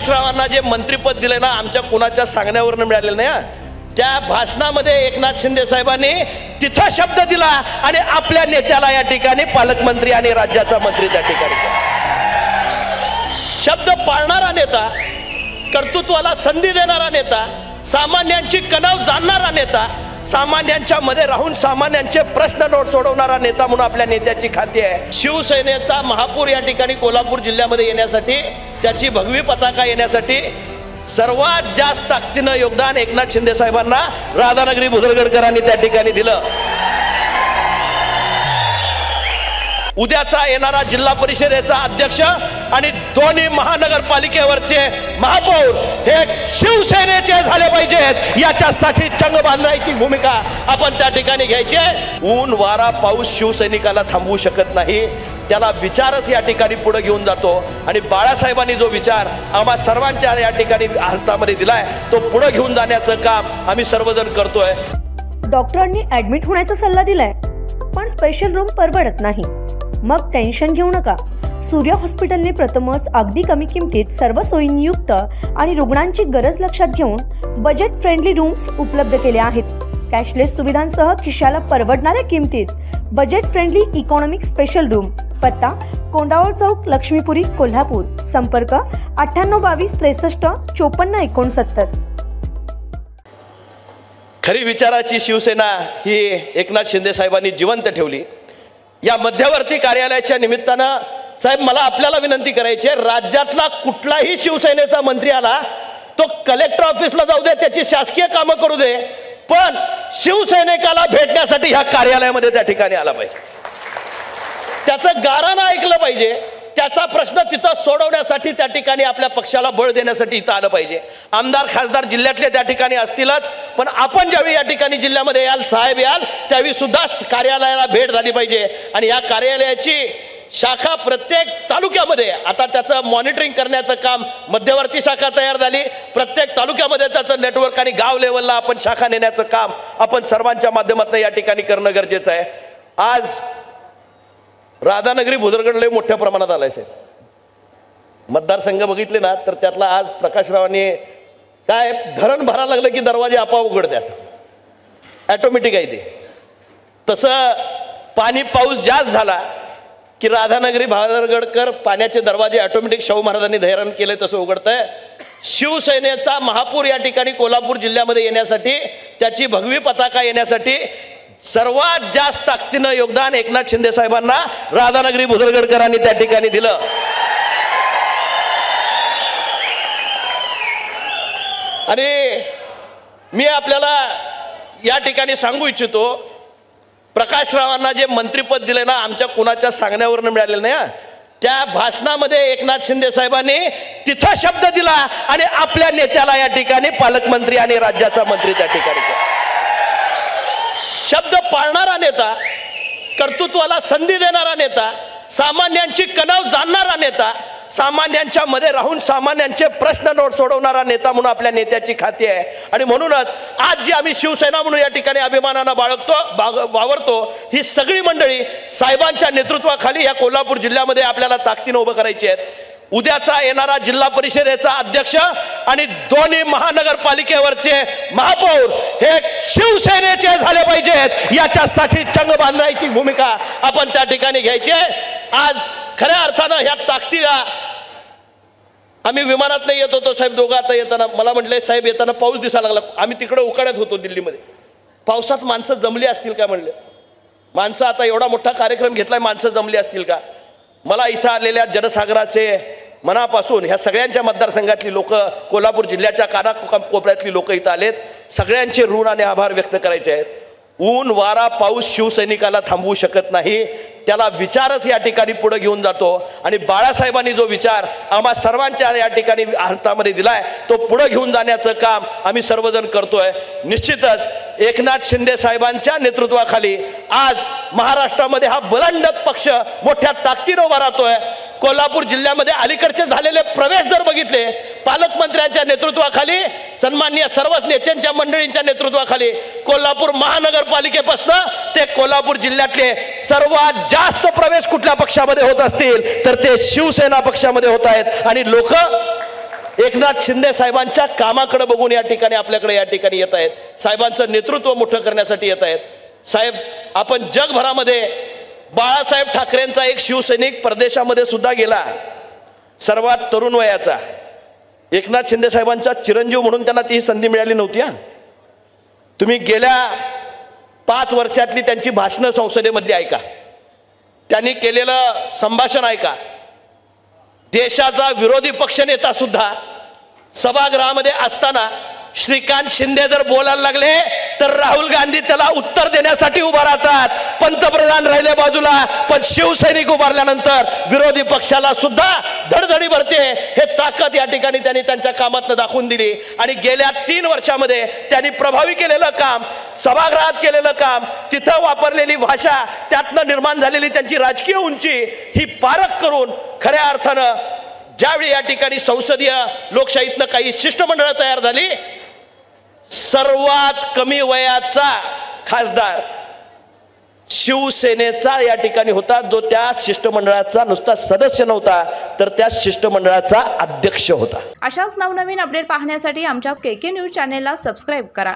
प्रकाशरावांना जे मंत्रिपद दिले ना, आमच्या कुणाच्या सांगण्यावरून मिळालेलं नाही. त्या भाषणामध्ये एकनाथ शिंदे साहेबांनी तिथं शब्द दिला आणि आपल्या नेत्याला या ठिकाणी पालकमंत्री आणि राज्याचा मंत्री त्या ठिकाणी शब्द पाळणारा नेता, कर्तृत्वाला संधी देणारा नेता, सामान्यांची कणव जाणणारा नेता, सामान्यांच्या मध्ये राहून सामान्यांचे प्रश्न सोडवणारा नेता म्हणून आपल्या नेत्याची ख्याती आहे. शिवसेनेचा महापूर या ठिकाणी कोल्हापूर जिल्ह्यामध्ये येण्यासाठी, त्याची भगवी पताका येण्यासाठी सर्वात जास्त ताकदीनं योगदान एकनाथ शिंदे साहेबांना राधानगरी भुदरगडकरांनी त्या ठिकाणी दिलं. उद्याचा येणारा जिल्हा परिषदेचा अध्यक्ष आणि दोन्ही महानगरपालिकेवरचे महापौर हे शिवसेनेचे झाले पाहिजेत, याच्यासाठी चंग बांधायची भूमिका आपण त्या ठिकाणी घ्यायची. ऊन वारा पाऊस शिवसैनिकाला थांबवू शकत नाही, त्याला विचारच या ठिकाणी पुढे घेऊन जातो. आणि बाळासाहेबांनी जो विचार आम्हा सर्वांच्या या ठिकाणी हातामध्ये दिलाय, तो पुढे घेऊन जाण्याचं काम आम्ही सर्वजण करतोय. डॉक्टरांनी ऍडमिट होण्याचा सल्ला दिलाय, पण स्पेशल रूम परवडत नाही. मग टेन्शन घेऊ नका. सूर्या हॉस्पिटलने प्रथमच अगदी कमी किमतीत सर्व सोयींयुक्त आणि रुग्णांची गरज लक्षात घेऊन बजेट फ्रेंडली रूम्स उपलब्ध केले आहेत. कॅशलेस सुविधांसह खिशाला परवडणाऱ्या किमतीत budget friendly economic special room. पत्ता कोंडावळ चौक, लक्ष्मीपुरी, कोल्हापूर. संपर्क 9822 63 54 69. खरी विचाराची शिवसेना ही एकनाथ शिंदे साहेबांनी जिवंत ठेवली. या मध्यवर्ती कार्यालयाच्या निमित्तानं साहेब मला आपल्याला विनंती करायची आहे, राज्यातला कुठलाही शिवसेनेचा मंत्री आला तो कलेक्टर ऑफिसला जाऊ दे, त्याची शासकीय कामं करू दे, पण शिवसैनिकाला भेटण्यासाठी ह्या कार्यालयामध्ये त्या ठिकाणी आला पाहिजे, त्याचं गारानं ऐकलं पाहिजे, त्याचा प्रश्न तिथं सोडवण्यासाठी त्या ठिकाणी आपल्या पक्षाला बळ देण्यासाठी इथं आलं पाहिजे. आमदार खासदार जिल्ह्यातले त्या ठिकाणी असतीलच, पण आपण ज्यावेळी या ठिकाणी जिल्ह्यामध्ये याल, साहेब याल, त्यावेळी सुद्धा कार्यालयाला भेट झाली पाहिजे. आणि या कार्यालयाची शाखा प्रत्येक तालुक्यामध्ये, आता त्याचं मॉनिटरिंग करण्याचं काम, मध्यवर्ती शाखा तयार झाली, प्रत्येक तालुक्यामध्ये त्याचं नेटवर्क आणि गाव लेवलला आपण शाखा नेण्याचं काम आपण सर्वांच्या माध्यमातून या ठिकाणी करणं गरजेचं आहे. आज राधानगरी भुदरगड लय मोठ्या प्रमाणात आलाय साहेब. मतदारसंघ बघितले ना तर त्यातला आज प्रकाशरावांनी काय धरण भरायला लागलं की दरवाजे आपोआप उघडतात, ऑटोमॅटिक आहे ते. तसं पाणी पाऊस जास्त झाला की राधानगरी भुदरगडकर पाण्याचे दरवाजे ऑटोमॅटिक शाहू महाराजांनी धैर्य केले तसं उघडतंय. शिवसेनेचा महापूर या ठिकाणी कोल्हापूर जिल्ह्यामध्ये येण्यासाठी, त्याची भगवी पताका येण्यासाठी सर्वात जास्त ताकदीनं योगदान एकनाथ शिंदे साहेबांना राधानगरी भुदरगडकरांनी त्या ठिकाणी दिलं. आणि मी आपल्याला या ठिकाणी सांगू इच्छितो, प्रकाशरावांना जे मंत्रिपद दिले ना, आमच्या कुणाच्या सांगण्यावरून मिळालेलं नाही. त्या भाषणामध्ये एकनाथ शिंदे साहेबांनी तिथं शब्द दिला आणि आपल्या नेत्याला या ठिकाणी पालकमंत्री आणि राज्याचा मंत्री त्या ठिकाणी शब्द पाळणारा नेता, कर्तृत्वाला संधी देणारा नेता, सामान्यांची कणव जाणणारा नेता, सामान्यांच्या मध्ये राहून सामान्यांचे प्रश्न सोडवणारा नेता म्हणून आपल्या नेत्याची ख्याती आहे. आणि म्हणूनच आज जी आम्ही शिवसेना म्हणून या ठिकाणी अभिमानानं वावरतो, ही सगळी मंडळी साहेबांच्या नेतृत्वाखाली या कोल्हापूर जिल्ह्यामध्ये आपल्याला ताकदीनं उभं करायची आहेत. उद्याचा येणारा जिल्हा परिषदेचा अध्यक्ष आणि दोन्ही महानगरपालिकेवरचे महापौर हे शिवसेनेचे झाले पाहिजेत, याच्यासाठी चंग बांधायची भूमिका आपण त्या ठिकाणी घ्यायची आहे. आज खऱ्या अर्थानं ह्या ताकदीला आम्ही विमानात नाही येत होतो साहेब, दोघं आता येताना मला म्हटले साहेब येताना पाऊस दिसायला लागला. आम्ही तिकडे उकाड्यात होतो दिल्लीमध्ये, पावसात माणसं जमली असतील का म्हणले, माणसं आता एवढा मोठा कार्यक्रम घेतलाय, माणसं जमली असतील का. मला इथं आलेल्या जनसागराचे मनापासून ह्या सगळ्यांच्या मतदारसंघातली लोक, कोल्हापूर जिल्ह्याच्या कानाकोपऱ्यातली लोक इथं आलेत, सगळ्यांचे ऋण आणि आभार व्यक्त करायचे आहेत. ऊन वारा पाऊस शिवसैनिकाला थांबवू शकत नाही, त्याला विचारच या ठिकाणी पुढे घेऊन जातो. आणि बाळासाहेबांनी जो विचार आम्हा सर्वांच्या या ठिकाणी हातामध्ये दिलाय, तो पुढे घेऊन जाण्याचं काम आम्ही सर्वजण करतोय. निश्चितच एकनाथ शिंदे साहेबांच्या नेतृत्वाखाली आज महाराष्ट्रामध्ये हा बलंडत पक्ष मोठ्या ताकदीने उभा राहतोय. कोल्हापूर जिल्ह्यामध्ये अलीकडचे झालेले प्रवेश जर बघितले, पालकमंत्र्यांच्या नेतृत्वाखाली, सन्माननीय सर्वच नेत्यांच्या मंडळींच्या नेतृत्वाखाली, कोल्हापूर महानगरपालिकेपासून ते कोल्हापूर जिल्ह्यातले सर्वात जास्त प्रवेश कुठल्या पक्षामध्ये होत असतील तर ते शिवसेना पक्षामध्ये होत आहेत. आणि लोक एकनाथ शिंदे साहेबांच्या कामाकडे बघून या ठिकाणी आपल्याकडे या ठिकाणी येत आहेत, साहेबांचं नेतृत्व मोठं करण्यासाठी येत आहेत. साहेब, आपण जगभरामध्ये बाळासाहेब ठाकरेंचा एक शिवसैनिक परदेशामध्ये सुद्धा गेला, सर्वात तरुण वयाचा. एकनाथ शिंदे साहेबांचा चिरंजीव म्हणून त्यांना ती संधी मिळाली नव्हती. तुम्ही गेल्या 5 वर्षातली त्यांची भाषणं संसदेमधली ऐका, त्यांनी केलेलं संभाषण ऐका. देशाचा विरोधी पक्षनेता सुद्धा सभागृहामध्ये असताना श्रीकांत शिंदे जर बोलायला लागले तर राहुल गांधी त्याला उत्तर देण्यासाठी उभा राहतात. पंतप्रधान राहिले बाजूला, पण शिवसैनिक उभारल्यानंतर विरोधी पक्षाला सुद्धा धडधडी भरते. हे ताकद या ठिकाणी त्यांनी त्यांच्या कामातनं दाखवून दिली. आणि गेल्या 3 वर्षामध्ये त्यांनी प्रभावी केलेलं काम, सभागृहात केलेलं काम, तिथं वापरलेली भाषा, त्यातनं निर्माण झालेली त्यांची राजकीय उंची ही पारख करून खऱ्या अर्थानं ज्यावेळी या ठिकाणी संसदीय लोकशाहीतनं काही शिष्टमंडळ तयार झाली, सर्वात कमी वयाचा खासदार शिवसेनेचा या ठिकाणी होता, जो त्या शिष्टमंडळाचा नुसता सदस्य नव्हता तर त्या शिष्टमंडळाचा अध्यक्ष होता. अशाच नवनवीन अपडेट पाहण्यासाठी आमच्या KK न्यूज चॅनेलला सबस्क्राईब करा.